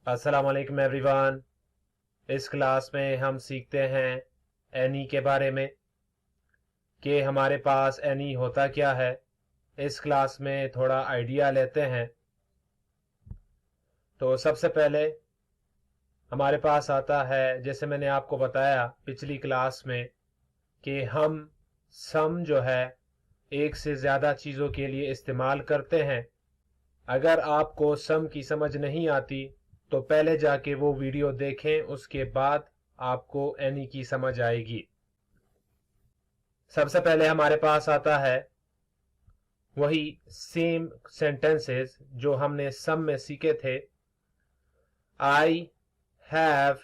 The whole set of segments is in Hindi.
अस्सलाम वालेकुम एवरीवन। इस क्लास में हम सीखते हैं एनी के बारे में कि हमारे पास एनी होता क्या है। इस क्लास में थोड़ा आइडिया लेते हैं। तो सबसे पहले हमारे पास आता है, जैसे मैंने आपको बताया पिछली क्लास में, कि हम सम जो है एक से ज़्यादा चीज़ों के लिए इस्तेमाल करते हैं। अगर आपको सम की समझ नहीं आती तो पहले जाके वो वीडियो देखें, उसके बाद आपको एनी की समझ आएगी। सबसे पहले हमारे पास आता है वही सेम सेंटेंसेस जो हमने सम में सीखे थे। आई हैव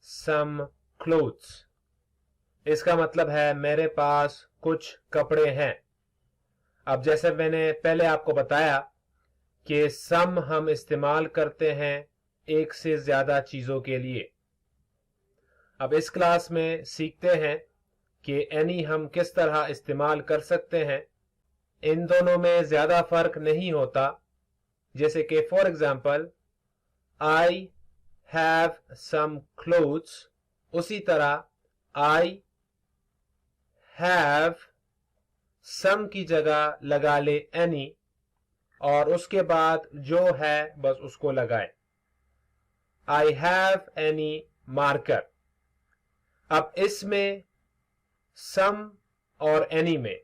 सम क्लोथ्स, इसका मतलब है मेरे पास कुछ कपड़े हैं। अब जैसे मैंने पहले आपको बताया कि सम हम इस्तेमाल करते हैं एक से ज्यादा चीजों के लिए। अब इस क्लास में सीखते हैं कि एनी हम किस तरह इस्तेमाल कर सकते हैं। इन दोनों में ज्यादा फर्क नहीं होता। जैसे कि for example I have some clothes, उसी तरह आई हैव सम की जगह लगा ले एनी और उसके बाद जो है बस उसको लगाए। I have any marker. अब इसमें सम और एनी में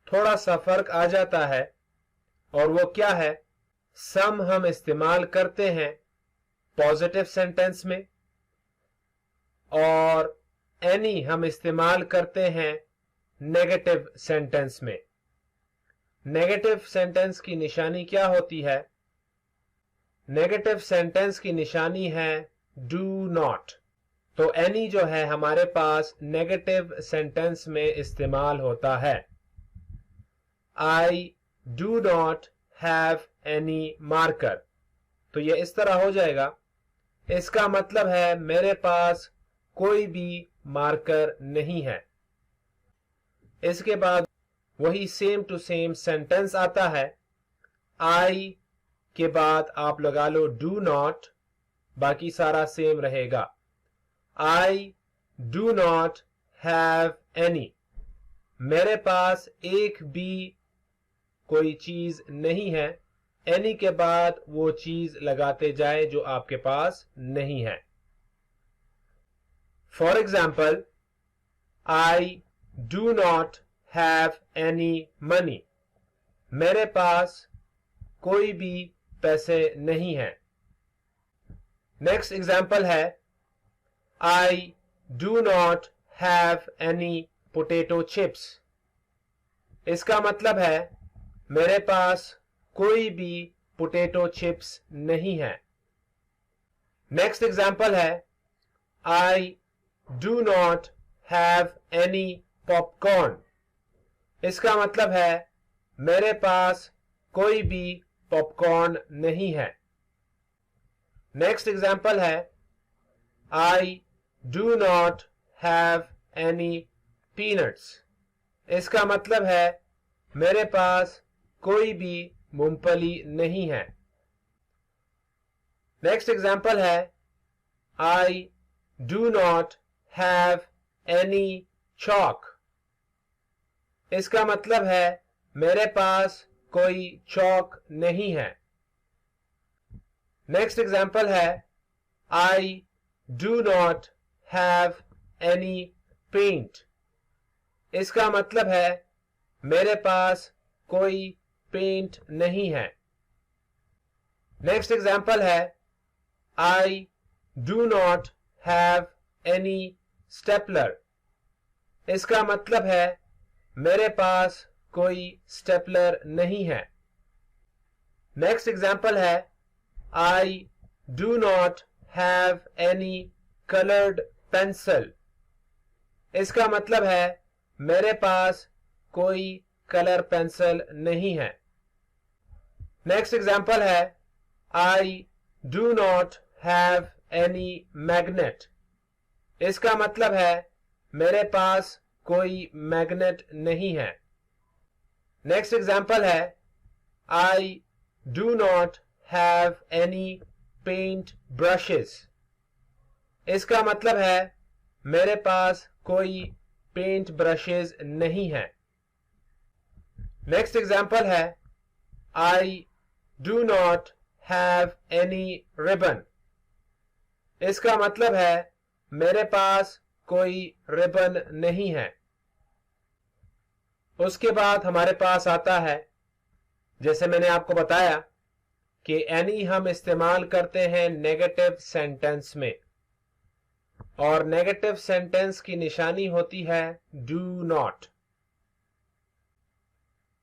थोड़ा सा फर्क आ जाता है, और वो क्या है? सम हम इस्तेमाल करते हैं पॉजिटिव सेंटेंस में और एनी हम इस्तेमाल करते हैं नेगेटिव सेंटेंस में। नेगेटिव सेंटेंस की निशानी क्या होती है? नेगेटिव सेंटेंस की निशानी है डू नॉट। तो एनी जो है हमारे पास नेगेटिव सेंटेंस में इस्तेमाल होता है। I do not have any marker, तो ये इस तरह हो जाएगा। इसका मतलब है मेरे पास कोई भी मार्कर नहीं है। इसके बाद वही सेम टू सेम सेंटेंस आता है। आई के बाद आप लगा लो डू नॉट, बाकी सारा सेम रहेगा। आई डू नॉट हैव एनी, मेरे पास एक भी कोई चीज नहीं है। एनी के बाद वो चीज लगाते जाए जो आपके पास नहीं है। For example I do not have any money, मेरे पास कोई भी पैसे नहीं है। नेक्स्ट एग्जाम्पल है I do not have any potato chips, इसका मतलब है मेरे पास कोई भी पोटैटो चिप्स नहीं है। नेक्स्ट एग्जाम्पल है I do not have any popcorn, इसका मतलब है मेरे पास कोई भी पॉपकॉर्न नहीं है। नेक्स्ट एग्जाम्पल है I do not have any peanuts, इसका मतलब है मेरे पास कोई भी मूंगफली नहीं है। नेक्स्ट एग्जाम्पल है I do not have any chalk, इसका मतलब है मेरे पास कोई चॉक नहीं है। नेक्स्ट एग्जाम्पल है I do not have any paint, इसका मतलब है मेरे पास कोई पेंट नहीं है। नेक्स्ट एग्जाम्पल है I do not have any stapler, इसका मतलब है मेरे पास कोई स्टेपलर नहीं है। नेक्स्ट एग्जाम्पल है I do not have any coloured pencil, इसका मतलब है मेरे पास कोई कलर पेंसिल नहीं है। नेक्स्ट एग्जाम्पल है I do not have any magnet, इसका मतलब है मेरे पास कोई मैग्नेट नहीं है। नेक्स्ट एग्जाम्पल है I do not have any paint brushes. इसका मतलब है मेरे पास कोई पेंट ब्रशेस नहीं है। नेक्स्ट एग्जाम्पल है I do not have any ribbon. इसका मतलब है मेरे पास कोई रिबन नहीं है। उसके बाद हमारे पास आता है, जैसे मैंने आपको बताया कि एनी हम इस्तेमाल करते हैं नेगेटिव सेंटेंस में, और नेगेटिव सेंटेंस की निशानी होती है डू नॉट।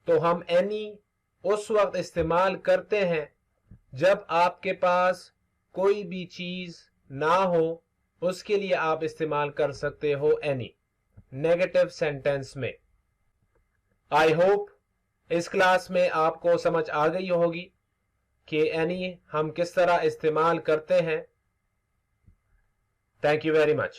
तो हम एनी उस वक्त इस्तेमाल करते हैं जब आपके पास कोई भी चीज ना हो, उसके लिए आप इस्तेमाल कर सकते हो एनी नेगेटिव सेंटेंस में। आई होप इस क्लास में आपको समझ आ गई होगी कि एनी हम किस तरह इस्तेमाल करते हैं। Thank you very much.